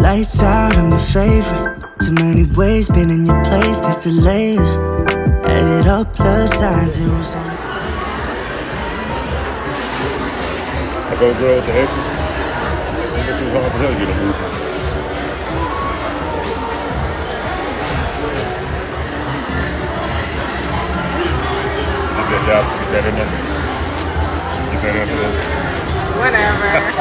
Lights out, I'm your favorite. Too many ways, been in your place, there's delays. Add it up, plus size, zeros on the table. I go girl with the exes. It's hard for her to get a move. Get that in there. Get that into this. Whatever.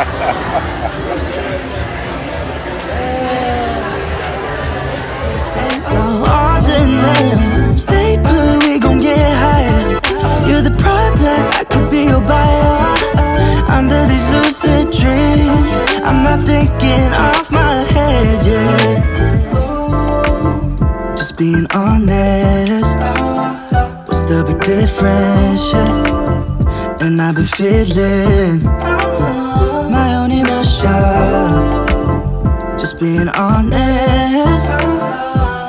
No ordinary. Stay put, we gon' get higher. You're the product, I could be your buyer. Under these lucid dreams, I'm not thinking off my head yet. Just being honest. What's the big difference, yeah? And I've been feeling my own inertia. Just being honest,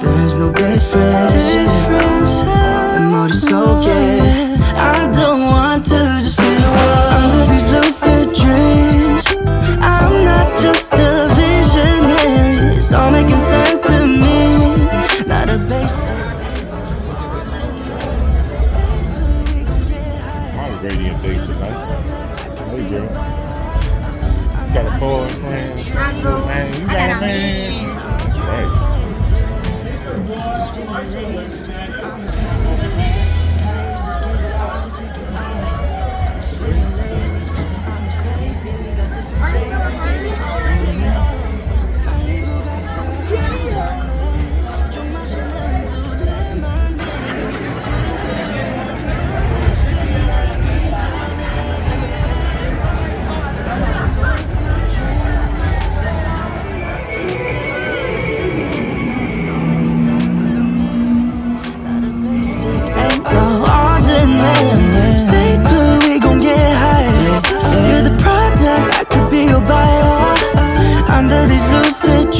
there's no difference, yeah. And more is okay. I don't want to just feel under these lucid dreams. I'm not just a visionary. It's all making sense to me. Not a basic. Radiant day tonight. Hey girl. You got a boyfriend? Man, you got a man. That's right. Stay put, we gon' get higher. You're the product, I could be your buyer. Under these lucid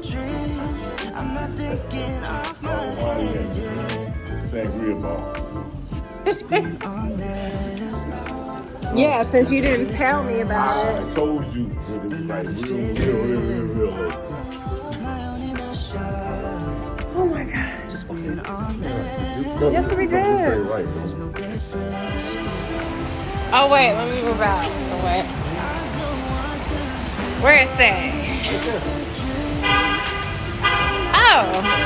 dreams, I'm not thinking off my head, yeah. Yeah, since you didn't tell me about it. I told you that it was like real. Oh my God. Yes, we did. Oh wait, let me move out. Oh wait. Where is it? Oh.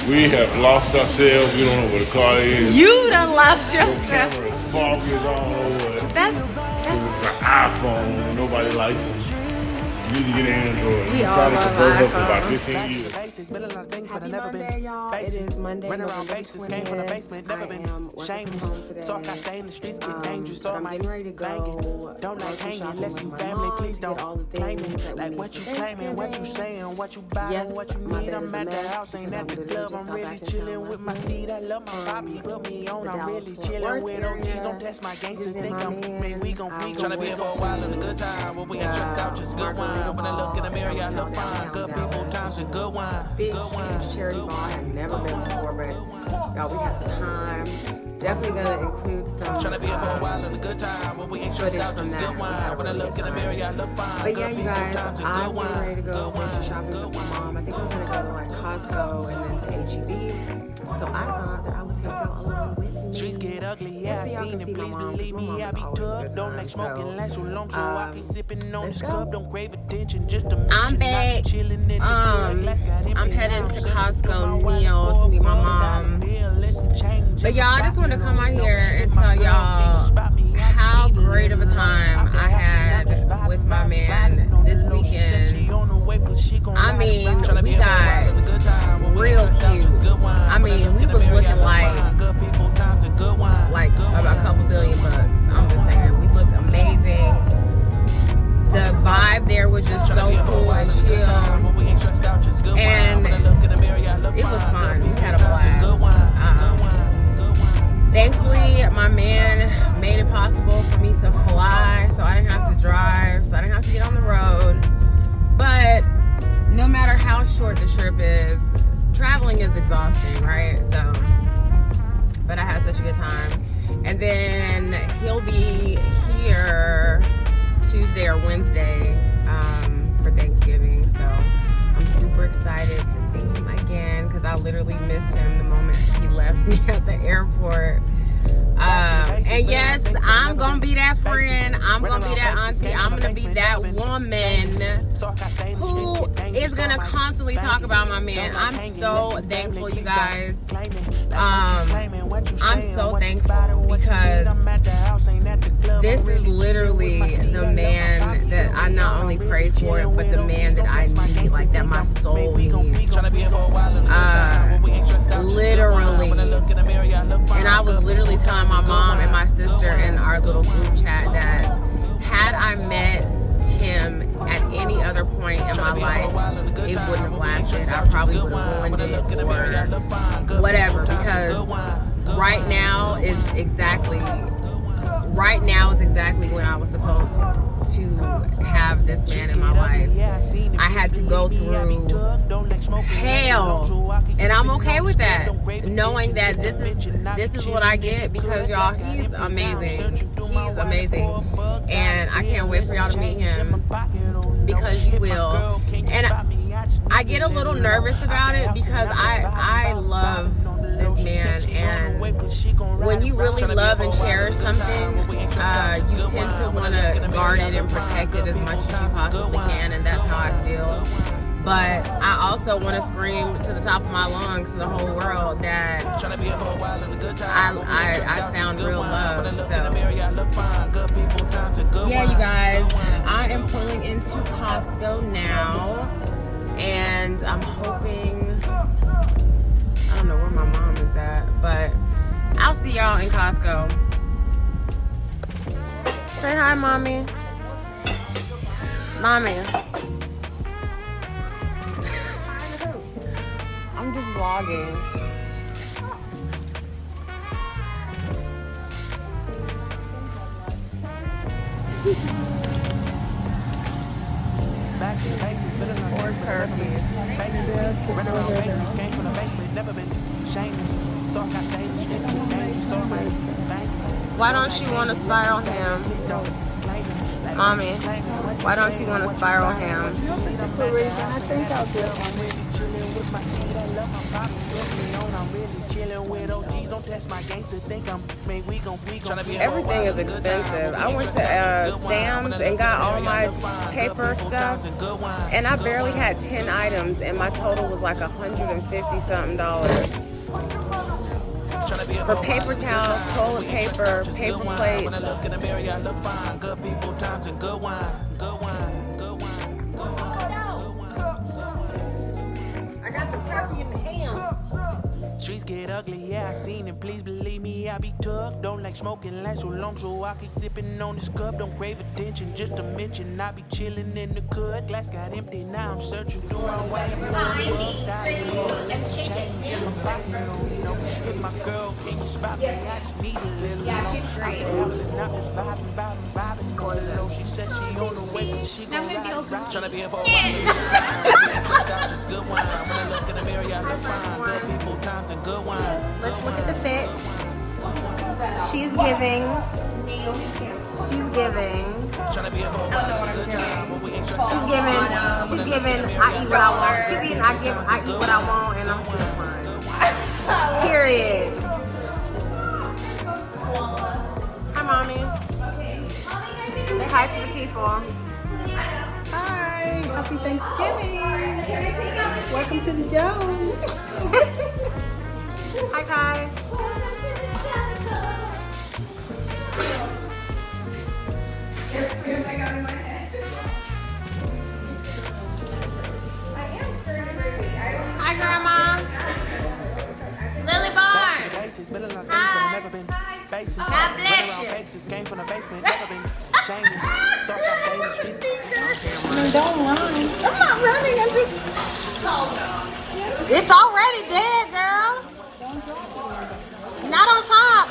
We have lost ourselves. We don't know where the car is. You done lost The yourself. camera is foggy as all over. That's It's an iPhone. Nobody likes it. You need to get an Android. We I'm all trying to love convert her for iPhone. about 15 years. Been a lot of things, but I never Monday, been y'all. basic. It is Monday, Run around November bases, came from the 20th. basement, never I been am working shameless. from home today. So I got stay in the streets, get dangerous. So but I I'm might getting ready to go bang it. Don't like grocery hanging shopping unless with you my family. mom Please to get don't all the claim things it. that we Like need what you for claiming, what you Thanksgiving. saying, what you buying, Yes, what you my need. bed is I'm a at the mess house, ain't because at the I'm literally club. just I'm got really back in chilling town with my last seed. I night love my Bobby, put me on. the I'm Dallas really Fort chilling Worth with OGs. area, Don't test my gangsters. visiting Think my I'm man. we gon' I tryna be here for a while in a good time. When we ain't stressed out, just good wine. When I look in the mirror, I look fine. Good people, times and good wine. Big, huge charity bar. I have never been before, but y'all, we have time definitely gonna include some Tryna be here for a while on a good time. When we ain't stressed out, just good wine. When I look in the mirror, I look fine. But yeah, you guys, I'm getting ready to go grocery shopping with my mom. I think I was gonna go to like Costco and then to HEB. So I thought that I would take y'all along with me. Streets get ugly, yeah, I seen it. Please believe me, I be tough. Don't like smoking, last so long, so I keep sipping on this cup. Don't crave attention, just a I'm back. I'm heading to Costco Neos to meet my mom. But y'all, I just want to come out here and tell y'all how great of a time I had with my man this weekend. I mean, we got real cute. I mean, we was looking like a couple $billion bucks. I'm just saying, we looked amazing. The vibe there was just so cool and chill, and it was fun. We had a blast. Thankfully, my man made it possible for me to fly, so I didn't have to drive, so I didn't have to get on the road. But no matter how short the trip is, traveling is exhausting, right? So, but I had such a good time. And then he'll be here Tuesday or Wednesday for Thanksgiving, so I'm super excited to see him again because I literally missed him the moment he left me at the airport. And yes, I'm gonna be that friend, I'm gonna be that auntie, I'm gonna be that woman who is gonna constantly talk about my man. I'm so thankful, you guys. I'm so thankful because this is literally the man that I not only prayed for, but the man that I need, like that my soul needs. Literally. And I was literally telling my mom and my sister in our little group chat that had I met him at any other point in my life, it wouldn't have lasted. I probably would have ruined it or whatever, because right now is exactly when I was supposed to have this man in my life. I had to go through hell, and I'm okay with that, knowing that this is what I get, because y'all, he's amazing. He's amazing, and I can't wait for y'all to meet him, because you will. And I get a little nervous about it because I love this man, and when you really love and cherish something, you tend to want to guard it and protect it as much as you possibly can, and that's how I feel. But I also want to scream to the top of my lungs to the whole world that I found real love. So yeah, you guys, I am pulling into Costco now, and I'm hoping, I don't know where my mom is at, but I'll see y'all in Costco. Say hi, mommy. Mommy. I'm just vlogging. Back to the basics, been in our hands, but never been basic. Run around basics, came from the basement, never been shameless. So I got stayed in the streets, keep dangerous, so I'm like, thank you. Why don't you want to spiral him? Mommy, why don't you want to spiral him? I think I'll do it. Everything is expensive. I went to Sam's and got all my paper stuff, and I barely had 10 items, and my total was like $150 something. For paper towels, toilet paper, paper plates. I got the turkey and the ham. Streets get ugly, yeah, I seen it. Please believe me, I be tough. Don't like smoking, last so long, so I keep sipping on this cup. Don't crave attention, just to mention I be chilling in the cut. Glass got empty, now I'm searching through my wallet. Hit my girl, can you spot me? I just need a little. Yeah, she's great. She said she on the way, but she gon' ride. Tryna be here for a while. Just good wine. When I look in the mirror, I look fine. Good people, times, and good wine. Let's look at the fit. She's giving. She's giving. She's giving. I eat what I want. She's eating. I eat what I want, and I'm still fine. Period. Hi, mommy. Say hi to the people. Hi, happy Thanksgiving. Welcome to the Jones. Hi, Kai. Hi, Grandma. Lily Barnes. Hi. God bless you. Don't run. I'm not running. I'm just. It's already dead, girl. Not on top.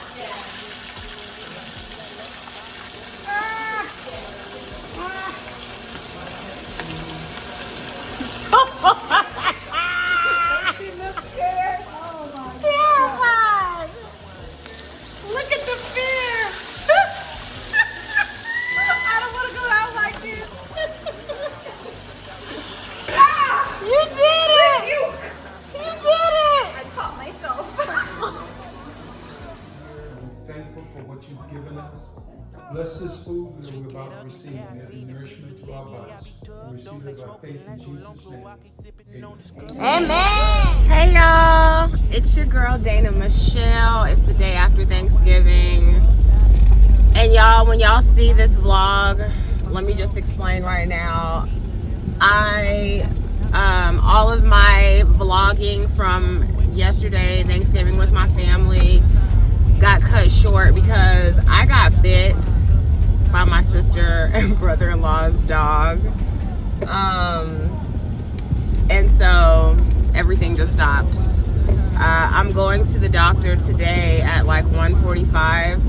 She looks scared. Oh my Terrified. Look at the fear. I don't want to go out like this. You did it. You did it. I caught myself. We're thankful for what you've given us. Bless this food that we're about to receive and every nourishment to our bodies. We receive it by faith in Jesus' name. Amen. Hey y'all, it's your girl Dana Michelle. It's the day after Thanksgiving. And y'all, when y'all see this vlog, let me just explain right now. All of my vlogging from yesterday, Thanksgiving with my family, got cut short because I got bit by my sister and brother-in-law's dog. And so everything just stopped. I'm going to the doctor today at like 1:45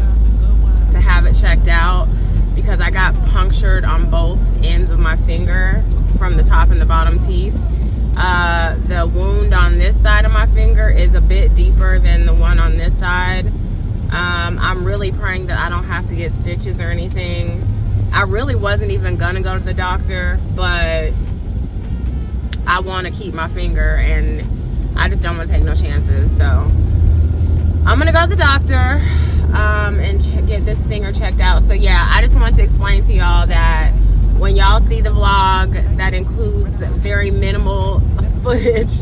to have it checked out because I got punctured on both ends of my finger from the top and the bottom teeth. The wound on this side of my finger is a bit deeper than the one on this side. I'm really praying that I don't have to get stitches or anything. I really wasn't even gonna go to the doctor, but I want to keep my finger and I just don't want to take no chances. So I'm gonna go to the doctor and get this finger checked out. So yeah, I just wanted to explain to y'all that when y'all see the vlog that includes very minimal footage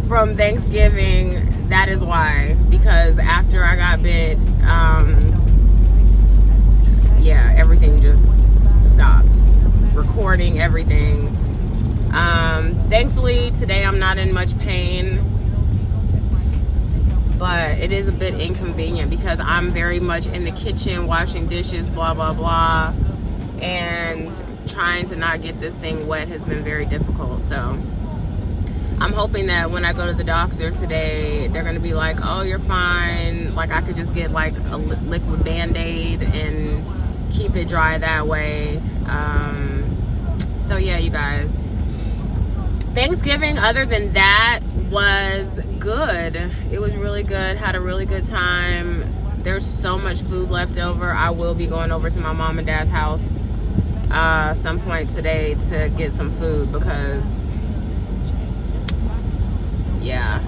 from Thanksgiving, that is why. Because after I got bit, yeah, everything just stopped. Recording, everything. Thankfully, today I'm not in much pain, but it is a bit inconvenient because I'm very much in the kitchen washing dishes, blah, blah, blah, and trying to not get this thing wet has been very difficult. So I'm hoping that when I go to the doctor today, they're gonna be like, oh, you're fine. Like I could just get like a liquid Band-Aid and keep it dry that way. So yeah, you guys. Thanksgiving, other than that, was good. It was really good. Had a really good time. There's so much food left over. I will be going over to my mom and dad's house some point today to get some food because, yeah,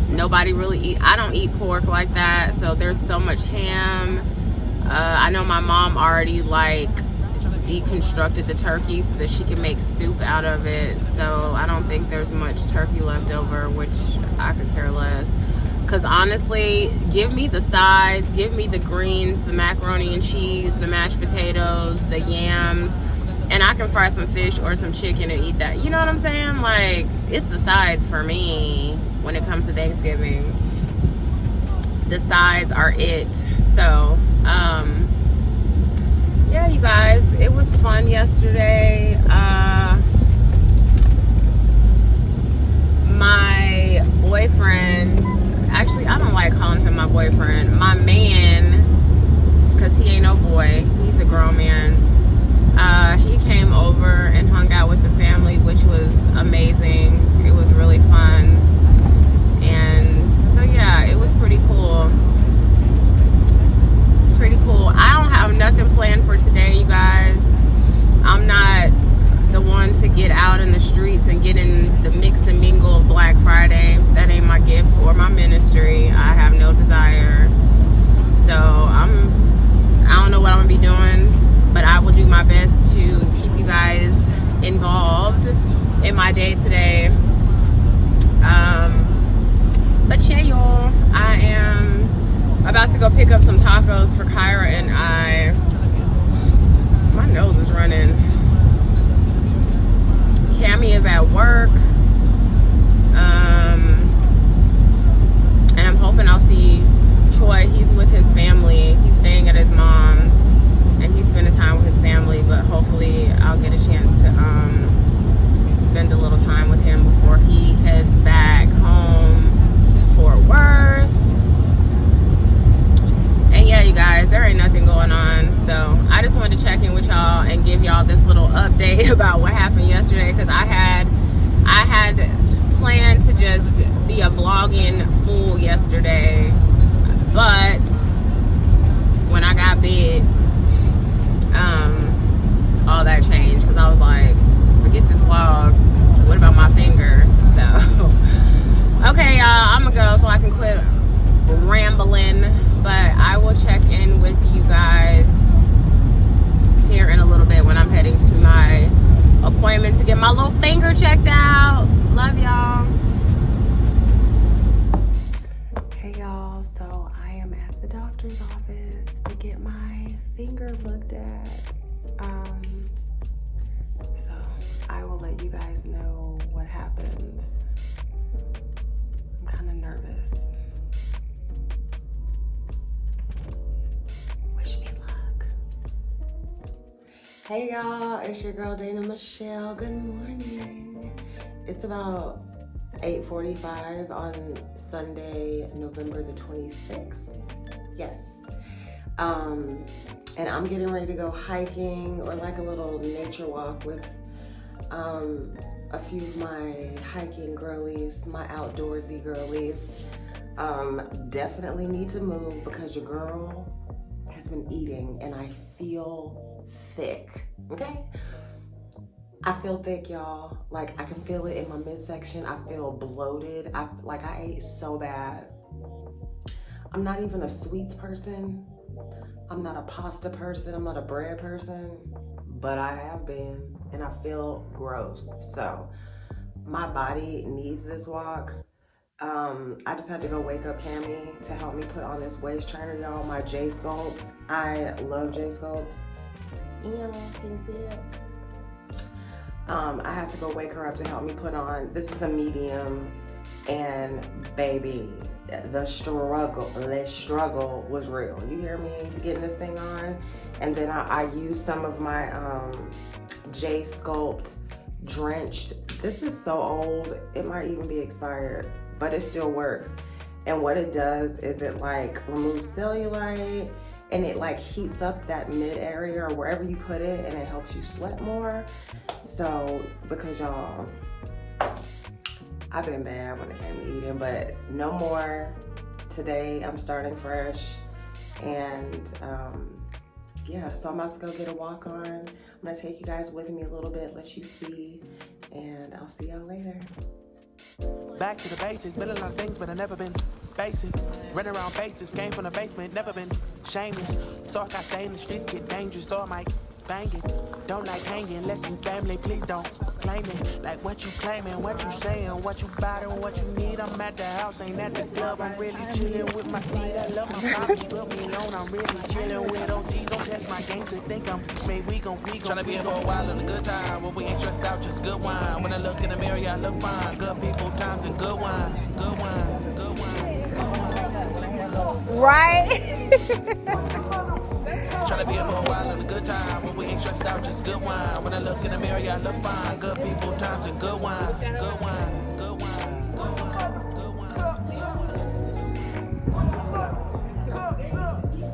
nobody really eat. I don't eat pork like that, so there's so much ham. I know my mom already like deconstructed the turkey so that she can make soup out of it, so I don't think there's much turkey left over, which I could care less. Because honestly, give me the sides, give me the greens, the macaroni and cheese, the mashed potatoes, the yams, and I can fry some fish or some chicken and eat that. You know what I'm saying? Like, it's the sides for me when it comes to Thanksgiving. The sides are it. So, yeah, you guys, it was fun yesterday. My boyfriend, actually, I don't like calling him my boyfriend. My man, because he ain't no boy, he's a grown man. He came over and hung out with the family, which was amazing. It was really fun. And so, yeah, it was pretty cool. in my day today. But yeah, y'all, I am about to go pick up some tacos for Kyra and I. My nose is running. Cammy is at work. And I'm hoping I'll see Troy. He's with his family. He's staying at his mom's and he's spending time with his family, but hopefully I'll get a chance to spend a little time with him before he heads back home to Fort Worth. And yeah, you guys, there ain't nothing going on, so I just wanted to check in with y'all and give y'all this little update about what happened yesterday, because I had planned to just be a vlogging fool yesterday, but when I got bit, all that changed, because I was like, forget this vlog, what about my finger? So okay, y'all, I'm gonna go so I can quit rambling, but I will check in with you guys here in a little bit when I'm heading to my appointment to get my little finger checked out. Love y'all. Hey y'all, so I am at the doctor's office to get my finger looked at. So I will let you guys know what happens. I'm kind of nervous. Wish me luck. Hey y'all, it's your girl Dana Michelle. Good morning. It's about 8:45 on Sunday, November the 26th. Yes. And I'm getting ready to go hiking or like a little nature walk with a few of my hiking girlies, my outdoorsy girlies. Definitely need to move because your girl has been eating and I feel thick, okay? I feel thick, y'all. Like, I can feel it in my midsection. I feel bloated. I ate so bad. I'm not even a sweets person. I'm not a pasta person. I'm not a bread person, but I have been, and I feel gross. So my body needs this walk. I just had to go wake up Cammy to help me put on this waist trainer, y'all. My J Sculpt. I love J Sculpt. Yeah, can you see it? I had to go wake her up to help me put on. This is a medium, and baby, the struggle was real. You hear me getting this thing on? And then I used some of my J Sculpt Drenched. This is so old, it might even be expired, but it still works. And what it does is it like removes cellulite, and it like heats up that mid area or wherever you put it, and it helps you sweat more. So, because y'all, I've been bad when it came to eating, but no more. Today I'm starting fresh, and yeah, so I'm about to go get a walk on. I'm gonna take you guys with me a little bit, let you see, and I'll see y'all later. Back to the basics, been a lot of things, but I never been basic. Run around bases, came from the basement, never been shameless. So I stay in the streets, get dangerous, so I might bang it. Don't like hanging, unless you family, please don't claim it. Like what you claiming, what you saying, what you buying, what you need. I'm at the house, ain't at the club. I'm really chilling with my seed. I love my pops, put me on. I'm really chilling with OGs. Don't test my gangster, think I'm made. We gon' tryna be here for a while in a good time. When we ain't stressed out, just good wine. When I look in the mirror, I look fine. Good people, times and good wine. Good wine, good wine, good wine. Right? Tryna be here for a while in a good time. When we ain't stressed out, just good wine. When I look in the mirror, I look fine. Good people, times and good wine. Good wine, good wine, good wine, good wine.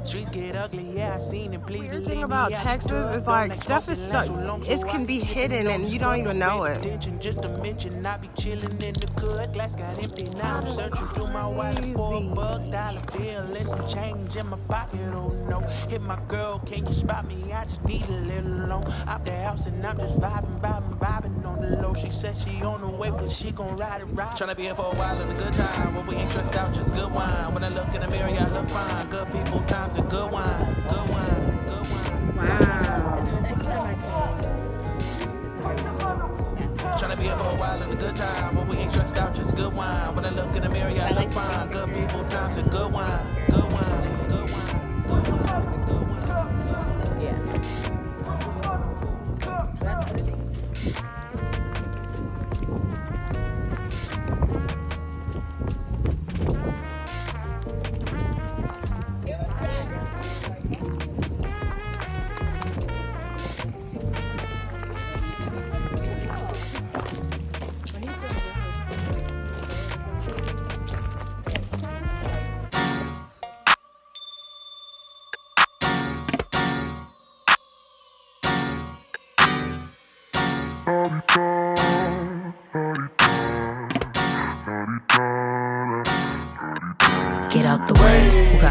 Streets get ugly, yeah, I seen it. Please Weird thing about Texas is like stuff is so, it can be hidden and you don't even know it. Just to mention, I be chilling in the good. Glass got empty, now I'm searching through my wallet for a $1 bill. And some change in my pocket, oh no. Hit my girl, can you spot me? I just need a little loan. Out the house and I'm just vibing on the low. She said she on the way, but she gon' ride it right. Tryna be here for a while in a good time. When we ain't stressed out, just good wine. When I look in the mirror, I look fine. Good people, times and good wine. Good wine, good wine. Wow. Tryna We here for a while and a good time. When we ain't stressed out, just good wine. When I look in the mirror, I look fine. Good people, times and good wine. Good wine, good wine, good wine, good wine. Yeah. Get out the way.